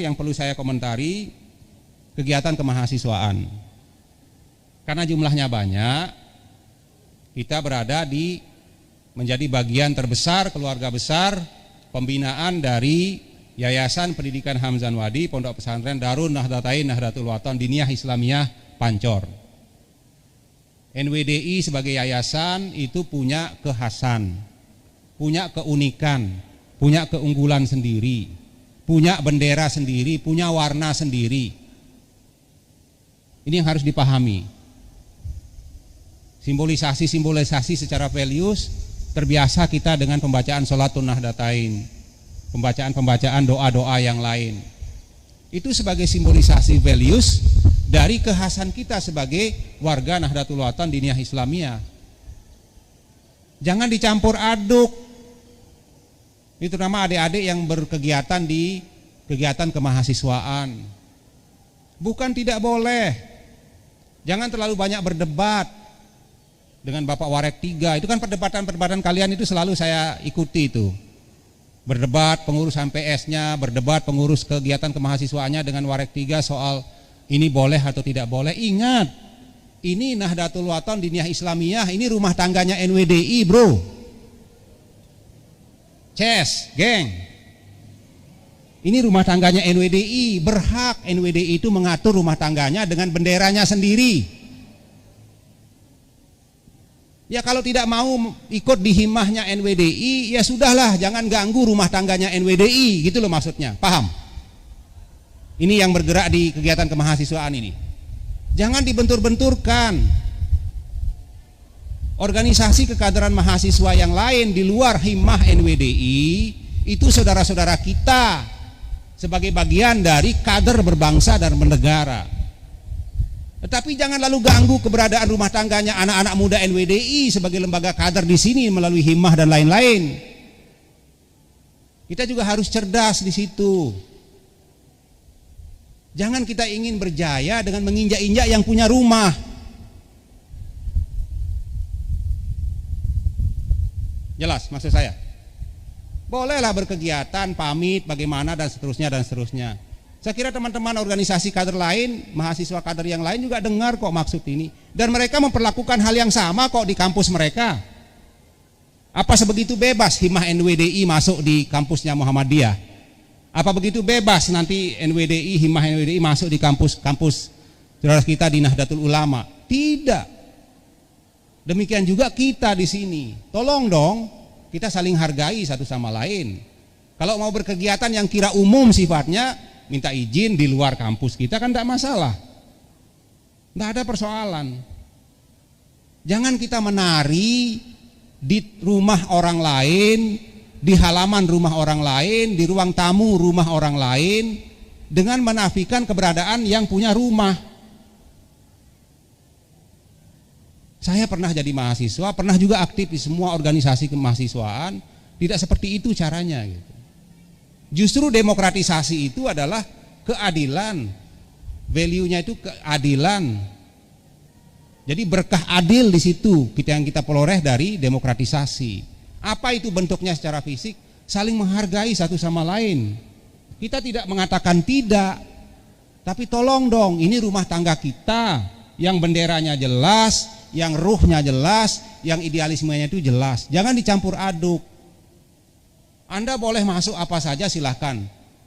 yang perlu saya komentari kegiatan kemahasiswaan. Karena jumlahnya banyak, kita berada di menjadi bagian terbesar, keluarga besar pembinaan dari Yayasan Pendidikan Hamzan Wadi Pondok Pesantren Darun Nahdlatain Nahdlatul Wathon Diniyah Islamiyah Pancor. NWDI sebagai yayasan itu punya kekhasan, punya keunikan, punya keunggulan sendiri, punya bendera sendiri, punya warna sendiri. Ini yang harus dipahami. Simbolisasi secara values terbiasa kita dengan pembacaan sholatun nahdlatain, pembacaan doa-doa yang lain. Itu sebagai simbolisasi values dari kekhasan kita sebagai warga Nahdlatul Wathon Diniyah Islamiyah. Jangan dicampur aduk. Itu nama adik-adik yang berkegiatan di kegiatan kemahasiswaan. Bukan tidak boleh. Jangan terlalu banyak berdebat dengan Bapak Warek 3. Itu kan perdebatan kalian itu selalu saya ikuti itu. Berdebat pengurus MPS-nya, berdebat pengurus kegiatan kemahasiswaannya dengan Warek 3 soal ini boleh atau tidak boleh. Ingat, ini Nahdlatul Wathon Diniyah Islamiyah, ini rumah tangganya NWDI, bro. Ces, geng. Ini rumah tangganya NWDI, berhak NWDI itu mengatur rumah tangganya dengan benderanya sendiri. Ya kalau tidak mau ikut di himahnya NWDI, ya sudahlah, jangan ganggu rumah tangganya NWDI, gitu loh maksudnya. Paham? Ini yang bergerak di kegiatan kemahasiswaan ini. Jangan dibentur-benturkan. Organisasi kekaderan mahasiswa yang lain di luar himah NWDI itu saudara-saudara kita sebagai bagian dari kader berbangsa dan bernegara. Tetapi jangan lalu ganggu keberadaan rumah tangganya anak-anak muda NWDI sebagai lembaga kader di sini melalui himah dan lain-lain. Kita juga harus cerdas di situ. Jangan kita ingin berjaya dengan menginjak-injak yang punya rumah. Jelas maksud saya? Bolehlah berkegiatan, pamit, bagaimana dan seterusnya dan seterusnya. Saya kira teman-teman organisasi kader lain, mahasiswa kader yang lain juga dengar kok maksud ini. Dan mereka memperlakukan hal yang sama kok di kampus mereka. Apa sebegitu bebas himah NWDI masuk di kampusnya Muhammadiyah? Apa begitu bebas nanti NWDI, himah NWDI masuk di kampus saudara kita di Nahdlatul Ulama? Tidak. Demikian juga kita di sini. Tolong dong, kita saling hargai satu sama lain. Kalau mau berkegiatan yang kira umum sifatnya, minta izin di luar kampus kita kan tidak masalah. Tidak ada persoalan. Jangan kita menari di rumah orang lain, di halaman rumah orang lain, di ruang tamu rumah orang lain, dengan menafikan keberadaan yang punya rumah. Saya pernah jadi mahasiswa, pernah juga aktif di semua organisasi kemahasiswaan. Tidak seperti itu caranya gitu. Justru demokratisasi itu adalah keadilan. Value-nya itu keadilan. Jadi berkah adil di situ yang kita peroleh dari demokratisasi. Apa itu bentuknya secara fisik? Saling menghargai satu sama lain. Kita tidak mengatakan tidak, tapi tolong dong, ini rumah tangga kita yang benderanya jelas, yang ruhnya jelas, yang idealismenya itu jelas. Jangan dicampur aduk. Anda boleh masuk apa saja silahkan.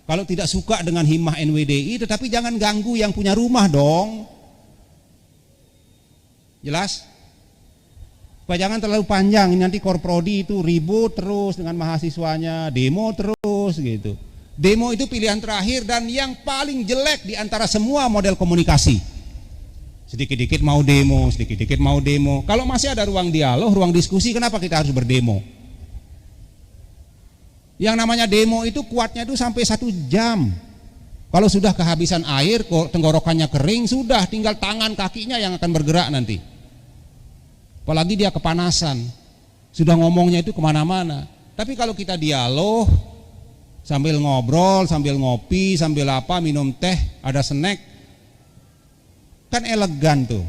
Kalau tidak suka dengan himah NWDI, tetapi jangan ganggu yang punya rumah dong. Jelas? Supaya jangan terlalu panjang, nanti Korprodi itu ribut terus dengan mahasiswanya, demo terus gitu. Demo itu pilihan terakhir dan yang paling jelek di antara semua model komunikasi. Sedikit-dikit mau demo, sedikit-dikit mau demo. Kalau masih ada ruang dialog, ruang diskusi, kenapa kita harus berdemo? Yang namanya demo itu kuatnya itu sampai 1 jam. Kalau sudah kehabisan air, tenggorokannya kering, sudah tinggal tangan kakinya yang akan bergerak nanti. Apalagi dia kepanasan, sudah ngomongnya itu kemana-mana. Tapi kalau kita dialog, sambil ngobrol, sambil ngopi, sambil apa, minum teh, ada snack, kan elegan tuh.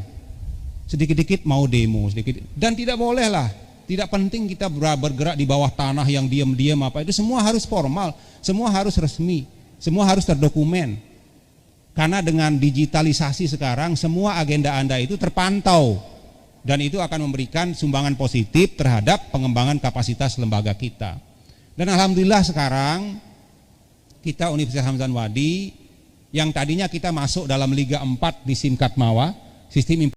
Sedikit-dikit mau demo, sedikit. Dan tidak boleh lah. Tidak penting kita bergerak di bawah tanah yang diam-diam apa, itu semua harus formal, semua harus resmi. Semua harus terdokumen. Karena dengan digitalisasi sekarang semua agenda Anda itu terpantau dan itu akan memberikan sumbangan positif terhadap pengembangan kapasitas lembaga kita. Dan alhamdulillah sekarang kita Universitas Hamzah Wadi yang tadinya kita masuk dalam Liga 4 di Simkat Mawa, sistem